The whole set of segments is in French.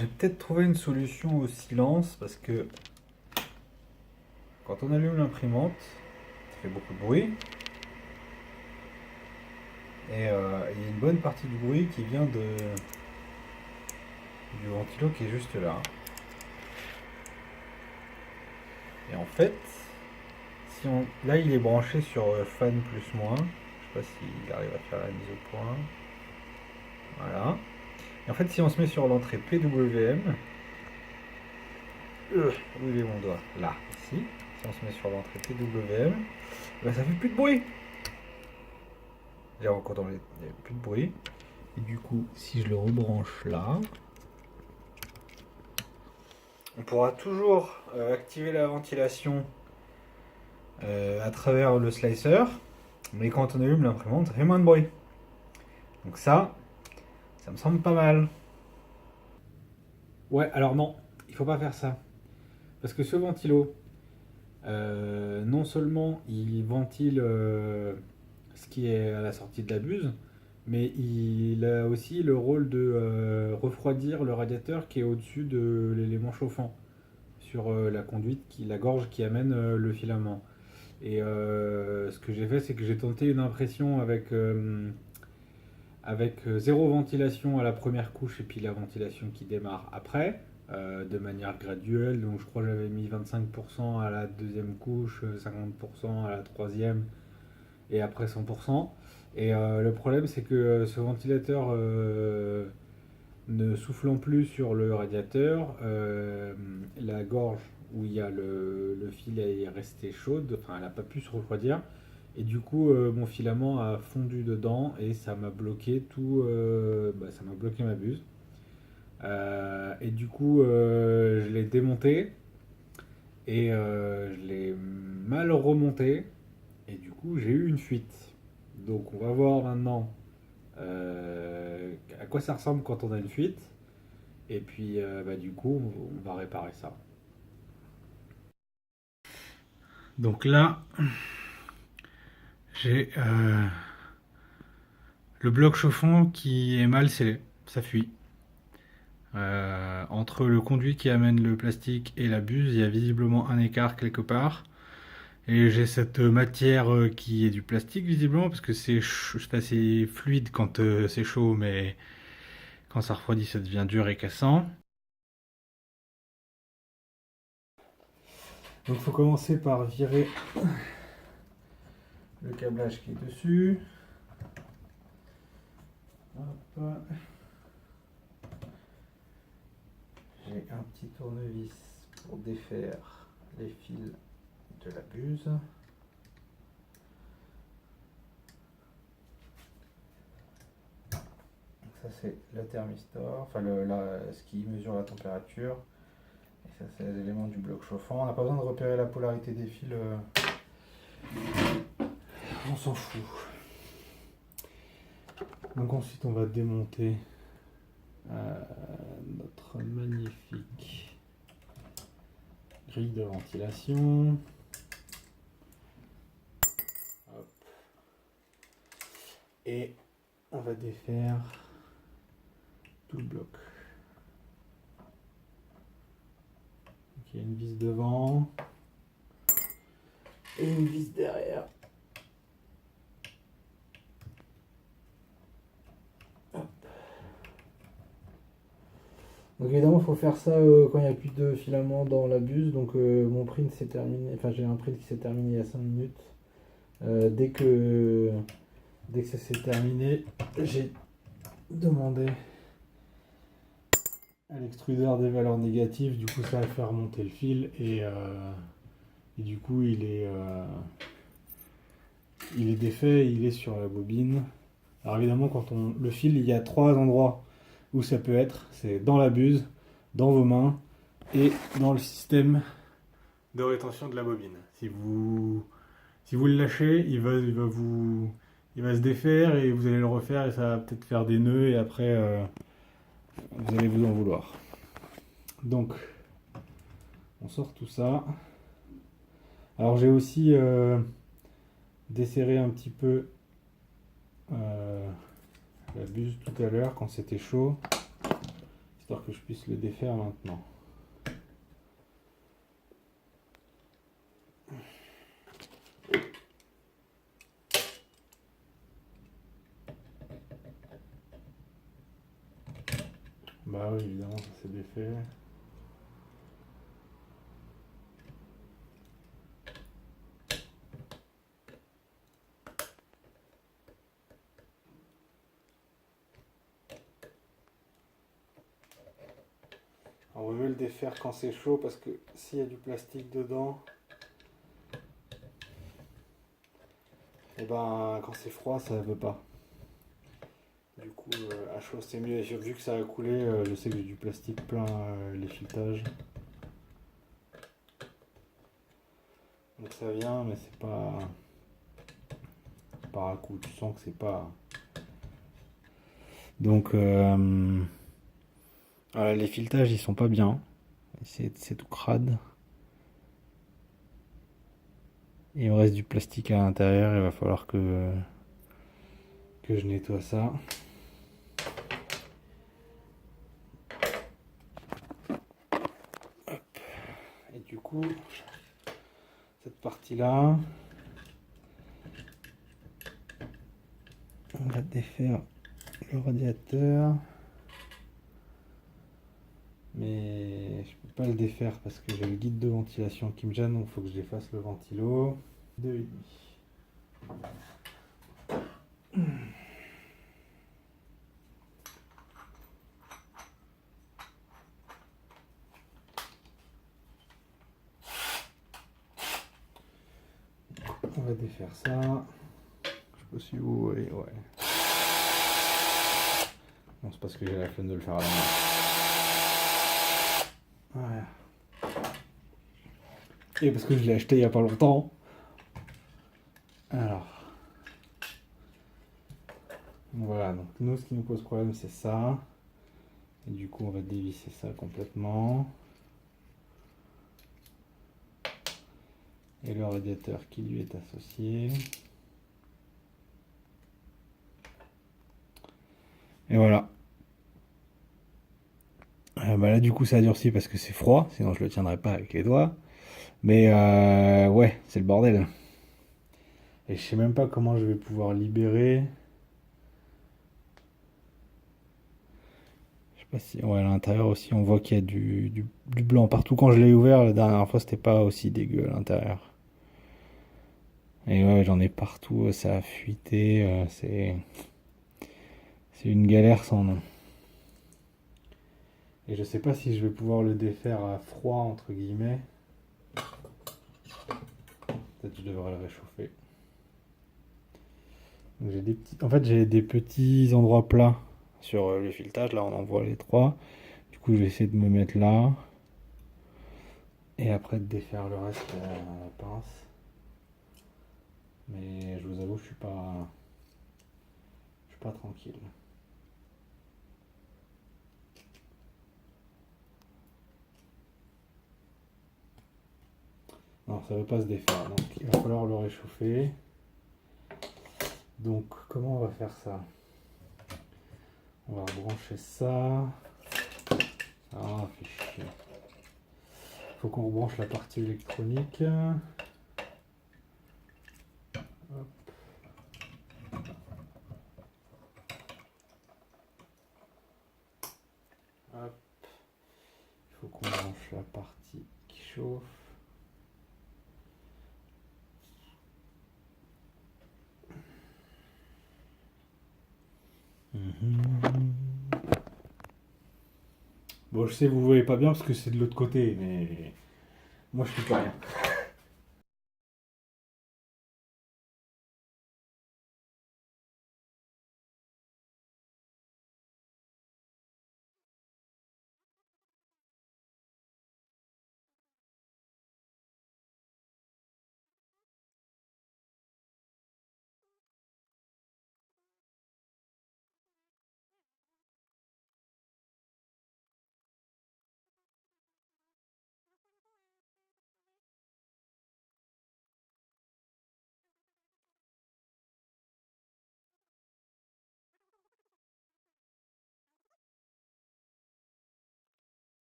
j'ai peut-être trouvé une solution au silence parce que quand on allume l'imprimante, ça fait beaucoup de bruit. Et il y a une bonne partie du bruit qui vient du ventilo qui est juste là. Et en fait, là il est branché sur fan plus moins. Je sais pas s'il arrive à faire la mise au point. Voilà. Et en fait, si on se met sur l'entrée PWM, où il est mon doigt? Là, ici. Si on se met sur l'entrée PWM, ben ça fait plus de bruit. Là, quand il n'y a plus de bruit. Et du coup, si je le rebranche là, on pourra toujours activer la ventilation à travers le slicer. Mais quand on allume l'imprimante, ça fait moins de bruit. Donc ça me semble pas mal. Ouais, alors non, il faut pas faire ça. Parce que ce ventilo, non seulement il ventile ce qui est à la sortie de la buse, mais il a aussi le rôle de refroidir le radiateur qui est au-dessus de l'élément chauffant sur la conduite, la gorge qui amène le filament. Et ce que j'ai fait, c'est que j'ai tenté une impression avec zéro ventilation à la première couche et puis la ventilation qui démarre après, de manière graduelle. Donc je crois que j'avais mis 25% à la deuxième couche, 50% à la troisième et après 100%. Et le problème, c'est que ce ventilateur ne soufflant plus sur le radiateur, la gorge où il y a le fil est restée chaude, enfin elle n'a pas pu se refroidir. Et du coup, mon filament a fondu dedans et ça m'a bloqué ça m'a bloqué ma buse. Et du coup, je l'ai démonté et je l'ai mal remonté. Et du coup, j'ai eu une fuite. Donc, on va voir maintenant à quoi ça ressemble quand on a une fuite. Et puis, du coup, on va réparer ça. Donc là, j'ai le bloc chauffant qui est mal scellé. Ça fuit. Entre le conduit qui amène le plastique et la buse, il y a visiblement un écart quelque part. Et j'ai cette matière qui est du plastique visiblement parce que c'est assez fluide quand c'est chaud, mais quand ça refroidit, ça devient dur et cassant. Donc il faut commencer par virer le câblage qui est dessus. Hop. J'ai un petit tournevis pour défaire les fils de la buse. Ça c'est le thermistor, enfin ce qui mesure la température. Et ça c'est les éléments du bloc chauffant. On n'a pas besoin de repérer la polarité des fils. On s'en fout. Donc ensuite on va démonter notre magnifique grille de ventilation. Hop. Et on va défaire tout le bloc. Donc, il y a une vis devant et une vis derrière. Hop. Donc évidemment il faut faire ça quand il n'y a plus de filament dans la buse. Donc mon print s'est terminé, enfin j'ai un print qui s'est terminé il y a 5 minutes. Dès que ça s'est terminé, j'ai demandé à l'extrudeur des valeurs négatives. Du coup ça a fait remonter le fil et du coup il est défait, il est sur la bobine. Alors évidemment le fil, il y a 3 endroits où ça peut être, c'est dans la buse, dans vos mains et dans le système de rétention de la bobine. Si vous le lâchez, il va se défaire et vous allez le refaire et ça va peut-être faire des nœuds et après vous allez vous en vouloir. Donc on sort tout ça. Alors j'ai aussi desserré un petit peu la buse tout à l'heure quand c'était chaud, histoire que je puisse le défaire maintenant. Bah oui, évidemment, ça s'est défait. On vaut mieux le défaire quand c'est chaud parce que s'il y a du plastique dedans, et ben quand c'est froid, ça ne veut pas. Du coup, à chaud c'est mieux. Et vu que ça a coulé, je sais que j'ai du plastique plein les filetages. Donc ça vient, mais c'est pas par à coup. Tu sens que c'est pas. Donc voilà, les filetages ils sont pas bien. C'est tout crade. Il me reste du plastique à l'intérieur. Il va falloir que je nettoie ça. Et du coup, cette partie-là, on va défaire le radiateur. Mais je peux pas le défaire parce que j'ai le guide de ventilation qui me gêne, donc il faut que je défasse le ventilo. 2,5. On va défaire ça. Je sais pas si vous voyez, ouais. Non, c'est parce que j'ai la flemme de le faire à la main. Ouais. Et parce que je l'ai acheté il y a pas longtemps. Alors. Voilà, donc nous, ce qui nous pose problème, c'est ça. Et du coup, on va dévisser ça complètement. Et le radiateur qui lui est associé. Et voilà. Bah là, du coup, ça a durci parce que c'est froid, sinon je le tiendrais pas avec les doigts. Mais ouais, c'est le bordel. Et je sais même pas comment je vais pouvoir libérer. Je sais pas si. Ouais, à l'intérieur aussi, on voit qu'il y a du blanc partout. Quand je l'ai ouvert la dernière fois, c'était pas aussi dégueu à l'intérieur. Et ouais, j'en ai partout, ça a fuité. C'est une galère sans nom. Et je sais pas si je vais pouvoir le défaire à froid, entre guillemets. Peut-être que je devrais le réchauffer. Donc j'ai des petits... En fait, j'ai des petits endroits plats sur le filetage. Là, on en voit les trois. Du coup, je vais essayer de me mettre là. Et après, de défaire le reste à la pince. Mais je vous avoue, je suis pas tranquille. Non, ça veut pas se défaire. Donc, il va falloir le réchauffer. Donc, comment on va faire ça? On va rebrancher ça. Ah, fait chier. Faut qu'on rebranche la partie électronique. Hop. Hop. Il faut qu'on branche la partie qui chauffe. Bon, je sais, vous voyez pas bien parce que c'est de l'autre côté, mais moi je fais pas rien.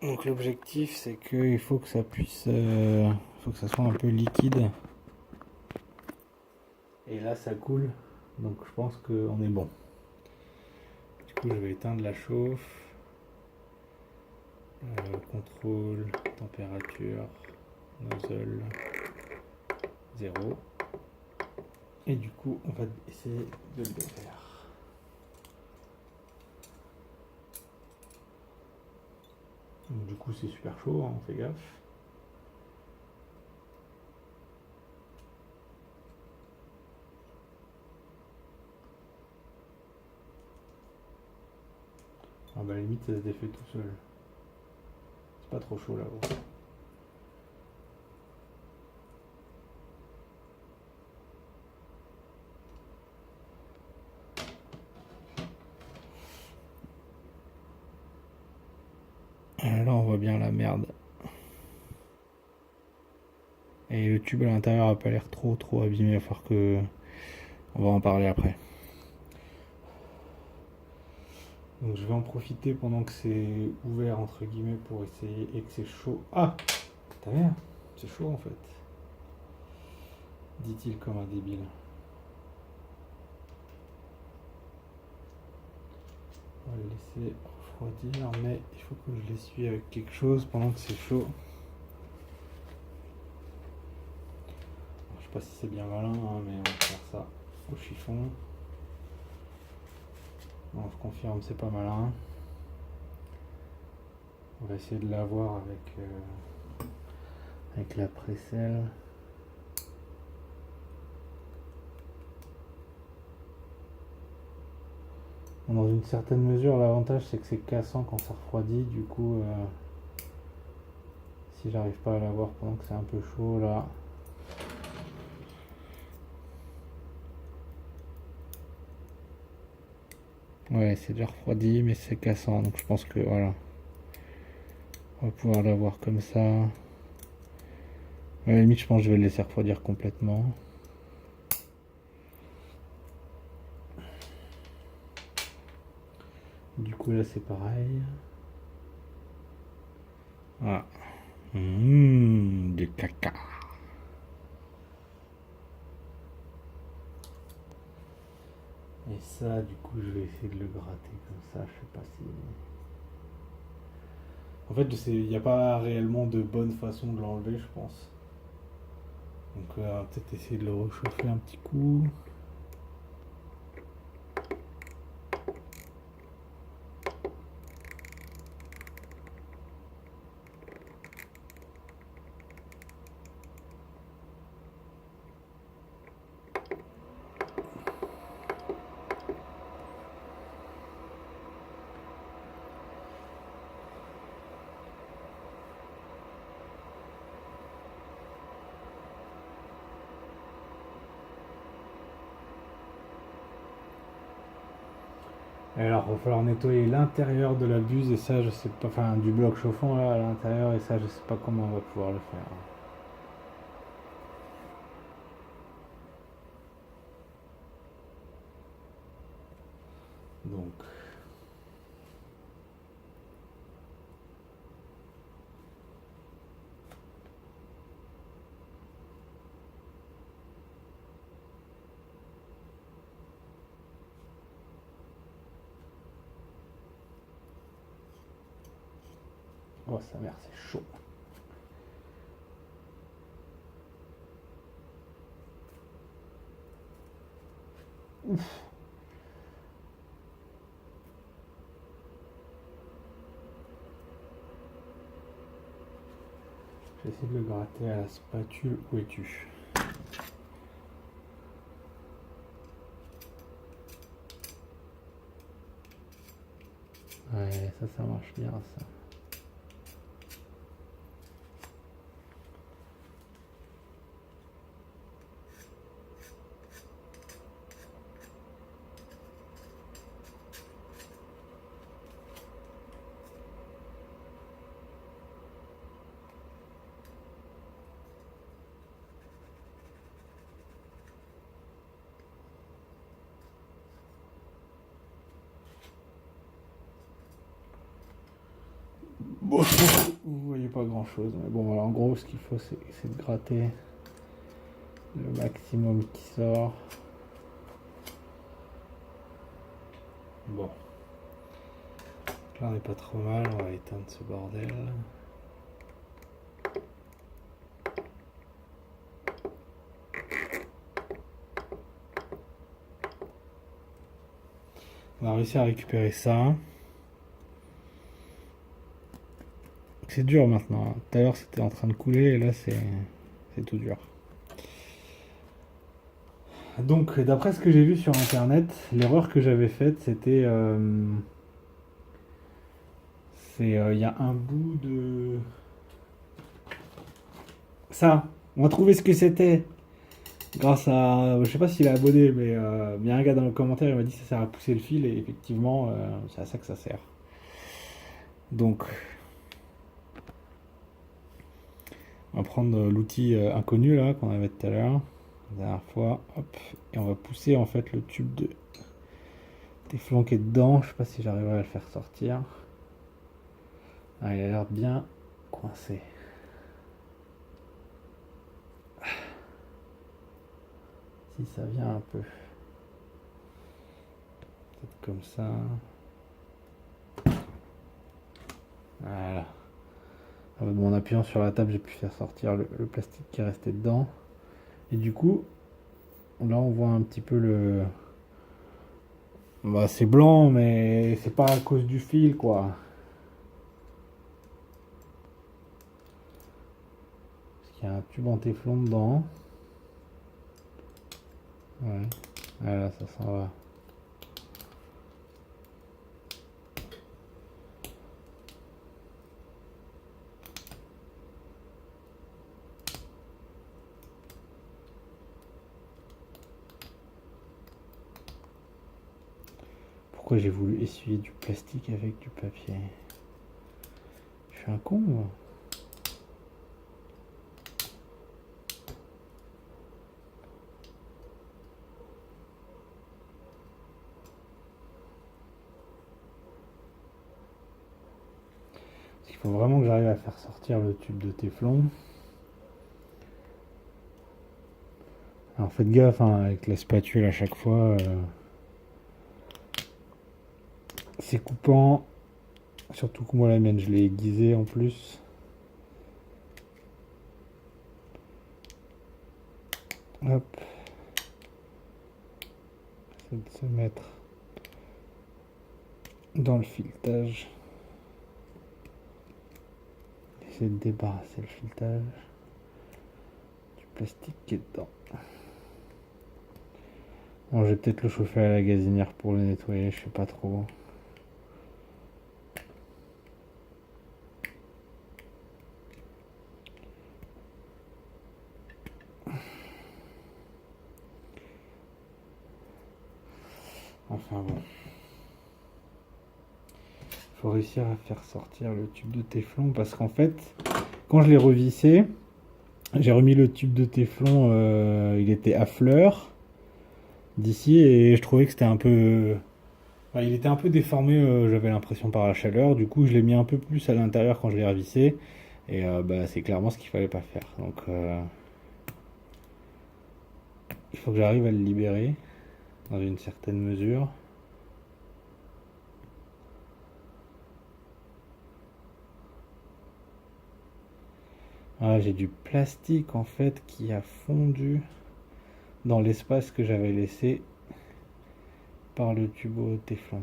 Donc l'objectif c'est qu'il faut que ça puisse, faut que ça soit un peu liquide. Et là ça coule, donc je pense qu'on est bon. Du coup je vais éteindre la chauffe. Contrôle, température, nozzle, 0. Et du coup on va essayer de le défaire. Donc, du coup c'est super chaud, hein, on fait gaffe. Ah bah à la limite ça se défait tout seul. C'est pas trop chaud là-haut. Là on voit bien la merde. Et le tube à l'intérieur a pas l'air trop abîmé, il va falloir que... On va en parler après. Donc je vais en profiter pendant que c'est ouvert entre guillemets pour essayer et que c'est chaud. Ah, ta mère, c'est chaud en fait. Dit-il comme un débile. On va le laisser refroidir, mais il faut que je l'essuie avec quelque chose pendant que c'est chaud. Alors, je sais pas si c'est bien malin, hein, mais on va faire ça au chiffon. Non, je confirme, c'est pas malin. On va essayer de l'avoir avec la précelle. Dans une certaine mesure, l'avantage c'est que c'est cassant quand ça refroidit. Du coup, si j'arrive pas à l'avoir pendant que c'est un peu chaud là. Ouais, c'est déjà refroidi, mais c'est cassant. Donc je pense que voilà. On va pouvoir l'avoir comme ça. À la limite, je pense que je vais le laisser refroidir complètement. Du coup, là, c'est pareil. Ah. Du caca. Et ça, du coup, je vais essayer de le gratter comme ça. Je sais pas si... En fait, il n'y a pas réellement de bonne façon de l'enlever, je pense. Donc, on va peut-être essayer de le réchauffer un petit coup. Et alors, il va falloir nettoyer l'intérieur de la buse et ça, je sais pas, enfin, du bloc chauffant là à l'intérieur et ça, je sais pas comment on va pouvoir le faire. Donc, oh sa mère, c'est chaud. Ouf. Je vais essayer de le gratter à la spatule. Où es-tu? Ouais, ça marche bien ça. Bon, je pense que vous voyez pas grand chose, mais bon, voilà, en gros, ce qu'il faut, c'est de gratter le maximum qui sort. Bon, là, on n'est pas trop mal, on va éteindre ce bordel. On a réussi à récupérer ça. C'est dur maintenant. Tout à l'heure, c'était en train de couler, et là, c'est tout dur. Donc, d'après ce que j'ai vu sur internet, l'erreur que j'avais faite, c'était. Il y a un bout de. Ça, on a trouvé ce que c'était. Grâce à. Je sais pas s'il a abonné, mais il y a un gars dans le commentaire, il m'a dit que ça sert à pousser le fil, et effectivement, c'est à ça que ça sert. Donc, on va prendre l'outil inconnu là, qu'on avait tout à l'heure, la dernière fois, hop, et on va pousser en fait le tube de téflon qui est dedans. Je sais pas si j'arriverai à le faire sortir. Ah, il a l'air bien coincé. Si ça vient un peu. Peut-être comme ça. Voilà. En appuyant sur la table, j'ai pu faire sortir le plastique qui est resté dedans. Et du coup, là on voit un petit peu le. Bah, c'est blanc, mais c'est pas à cause du fil, quoi. Parce qu'il y a un tube en téflon dedans. Ouais. Voilà, ça s'en va. Pourquoi j'ai voulu essuyer du plastique avec du papier? Je suis un con, moi. Il faut vraiment que j'arrive à faire sortir le tube de téflon. Alors faites gaffe hein, avec la spatule à chaque fois. C'est coupant. Surtout que moi la mienne je l'ai aiguisée en plus. Hop. C'est de se mettre dans le filetage. Essayer de débarrasser le filetage du plastique qui est dedans. Bon, je vais peut-être le chauffer à la gazinière pour le nettoyer, je sais pas trop. Enfin bon. Faut réussir à faire sortir le tube de téflon parce qu'en fait, quand je l'ai revissé, j'ai remis le tube de téflon, il était à fleur d'ici et je trouvais que c'était un peu. Enfin, il était un peu déformé, j'avais l'impression par la chaleur. Du coup, je l'ai mis un peu plus à l'intérieur quand je l'ai revissé. Et bah, c'est clairement ce qu'il fallait pas faire. Donc, il faut que j'arrive à le libérer dans une certaine mesure. Ah, j'ai du plastique en fait qui a fondu dans l'espace que j'avais laissé par le tube au téflon.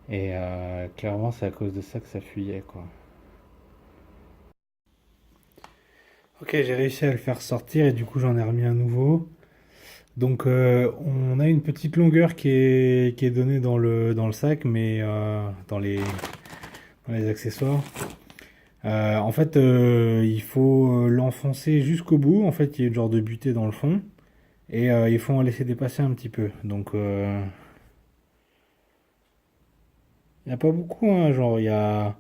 Et clairement, c'est à cause de ça que ça fuyait, quoi. Ok, j'ai réussi à le faire sortir et du coup, j'en ai remis un nouveau. Donc, on a une petite longueur qui est donnée dans le sac, mais dans les accessoires. En fait, il faut l'enfoncer jusqu'au bout. En fait, il y a une genre de butée dans le fond. Et il faut en laisser dépasser un petit peu. Donc, il n'y a pas beaucoup, hein, genre il y a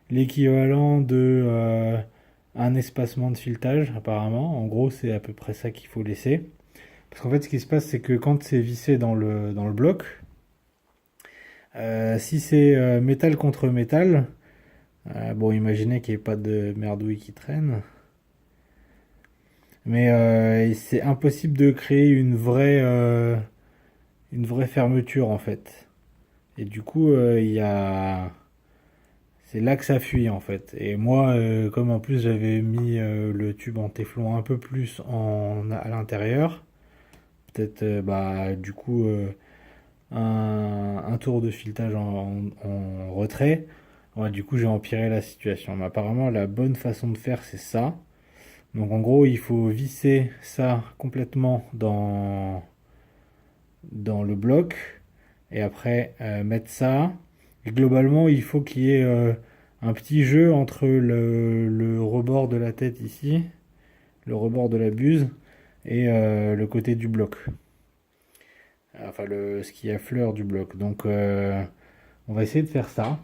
l'équivalent de un espacement de filetage apparemment. En gros, c'est à peu près ça qu'il faut laisser. Parce qu'en fait, ce qui se passe, c'est que quand c'est vissé dans le bloc, Si c'est métal contre métal, bon, imaginez qu'il n'y ait pas de merdouille qui traîne. Mais c'est impossible de créer une vraie fermeture en fait. Et du coup, c'est là que ça fuit en fait. Et moi, comme en plus j'avais mis le tube en téflon un peu plus à l'intérieur, peut-être bah, du coup un tour de filetage en retrait, ouais, du coup j'ai empiré la situation. Mais apparemment, la bonne façon de faire, c'est ça. Donc en gros, il faut visser ça complètement dans le bloc et après mettre ça. Et globalement, il faut qu'il y ait un petit jeu entre le rebord de la tête ici, le rebord de la buse et le côté du bloc. Enfin, ce qui affleure du bloc. Donc, on va essayer de faire ça.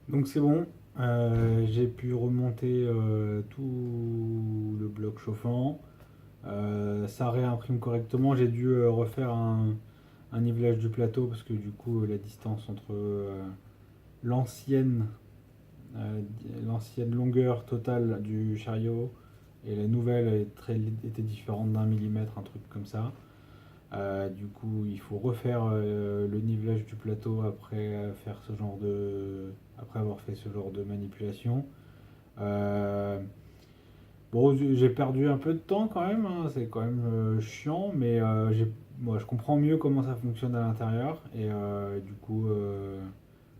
Donc c'est bon, j'ai pu remonter tout le bloc chauffant. Ça réimprime correctement. J'ai dû refaire un nivelage du plateau parce que du coup la distance entre l'ancienne euh, l'ancienne longueur totale du chariot et la nouvelle était différente d'un millimètre, un truc comme ça. Du coup, il faut refaire le nivelage du plateau après avoir fait ce genre de manipulation. Euh, bon, j'ai perdu un peu de temps quand même, hein, c'est quand même chiant, mais moi, je comprends mieux comment ça fonctionne à l'intérieur et du coup,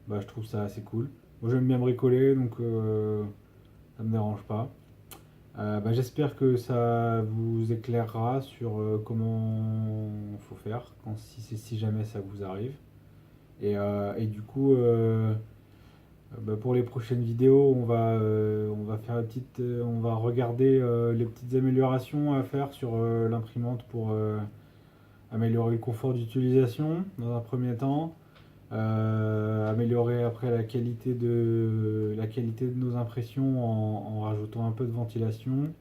bah, je trouve ça assez cool. Moi, j'aime bien bricoler, donc ça me dérange pas. Bah, j'espère que ça vous éclairera sur comment faut faire si jamais ça vous arrive. Et du coup, bah, pour les prochaines vidéos, on va faire on va regarder les petites améliorations à faire sur l'imprimante pour améliorer le confort d'utilisation dans un premier temps, améliorer après la qualité de nos impressions en rajoutant un peu de ventilation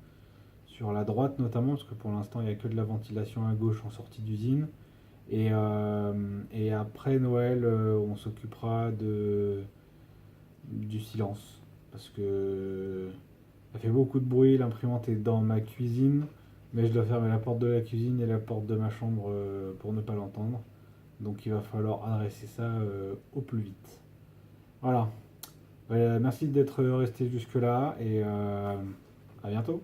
sur la droite notamment, parce que pour l'instant il n'y a que de la ventilation à gauche en sortie d'usine. Et après Noël, on s'occupera du silence, parce que ça fait beaucoup de bruit, l'imprimante est dans ma cuisine, mais je dois fermer la porte de la cuisine et la porte de ma chambre pour ne pas l'entendre. Donc il va falloir adresser ça au plus vite. Voilà. Merci d'être resté jusque-là et à bientôt.